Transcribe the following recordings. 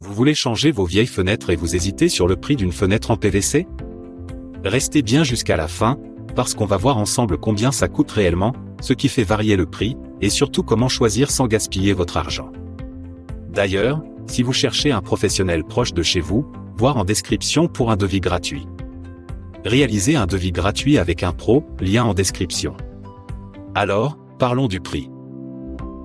Vous voulez changer vos vieilles fenêtres et vous hésitez sur le prix d'une fenêtre en PVC? Restez bien jusqu'à la fin, parce qu'on va voir ensemble combien ça coûte réellement, ce qui fait varier le prix, et surtout comment choisir sans gaspiller votre argent. D'ailleurs, si vous cherchez un professionnel proche de chez vous, voir en description pour un devis gratuit. Réalisez un devis gratuit avec un pro, lien en description. Alors, parlons du prix.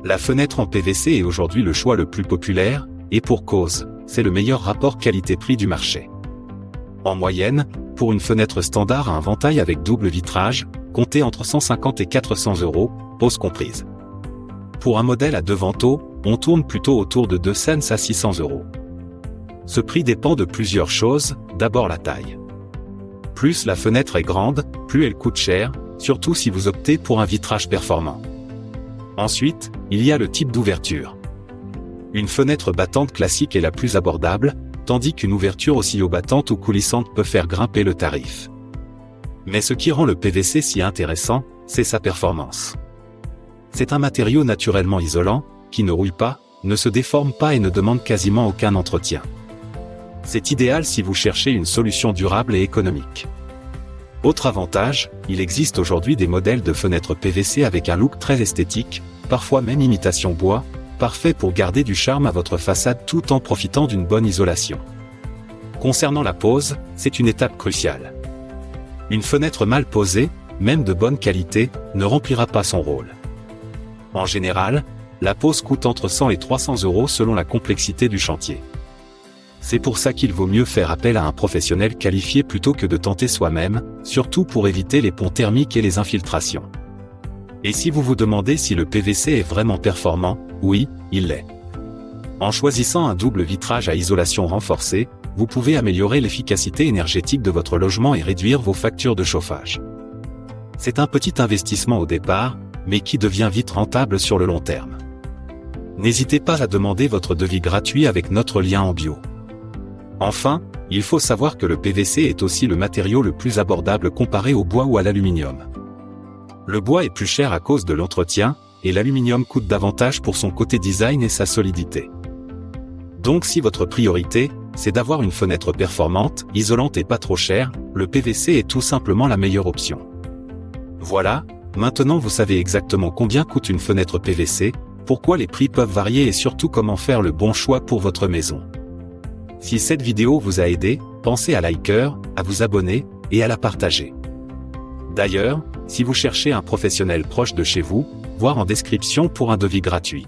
La fenêtre en PVC est aujourd'hui le choix le plus populaire, et pour cause, c'est le meilleur rapport qualité-prix du marché. En moyenne, pour une fenêtre standard à un ventail avec double vitrage, comptez entre 150 et 400 €, pose comprise. Pour un modèle à deux vantaux, on tourne plutôt autour de 200 à 600 €. Ce prix dépend de plusieurs choses, d'abord la taille. Plus la fenêtre est grande, plus elle coûte cher, surtout si vous optez pour un vitrage performant. Ensuite, il y a le type d'ouverture. Une fenêtre battante classique est la plus abordable, tandis qu'une ouverture oscillo-battante ou coulissante peut faire grimper le tarif. Mais ce qui rend le PVC si intéressant, c'est sa performance. C'est un matériau naturellement isolant, qui ne rouille pas, ne se déforme pas et ne demande quasiment aucun entretien. C'est idéal si vous cherchez une solution durable et économique. Autre avantage, il existe aujourd'hui des modèles de fenêtres PVC avec un look très esthétique, parfois même imitation bois, parfait pour garder du charme à votre façade tout en profitant d'une bonne isolation. Concernant la pose, c'est une étape cruciale. Une fenêtre mal posée, même de bonne qualité, ne remplira pas son rôle. En général, la pose coûte entre 100 et 300 € selon la complexité du chantier. C'est pour ça qu'il vaut mieux faire appel à un professionnel qualifié plutôt que de tenter soi-même, surtout pour éviter les ponts thermiques et les infiltrations. Et si vous vous demandez si le PVC est vraiment performant, oui, il l'est. En choisissant un double vitrage à isolation renforcée, vous pouvez améliorer l'efficacité énergétique de votre logement et réduire vos factures de chauffage. C'est un petit investissement au départ, mais qui devient vite rentable sur le long terme. N'hésitez pas à demander votre devis gratuit avec notre lien en bio. Enfin, il faut savoir que le PVC est aussi le matériau le plus abordable comparé au bois ou à l'aluminium. Le bois est plus cher à cause de l'entretien, et l'aluminium coûte davantage pour son côté design et sa solidité. Donc si votre priorité, c'est d'avoir une fenêtre performante, isolante et pas trop chère, le PVC est tout simplement la meilleure option. Voilà, maintenant vous savez exactement combien coûte une fenêtre PVC, pourquoi les prix peuvent varier et surtout comment faire le bon choix pour votre maison. Si cette vidéo vous a aidé, pensez à liker, à vous abonner, et à la partager. D'ailleurs, si vous cherchez un professionnel proche de chez vous, voir en description pour un devis gratuit.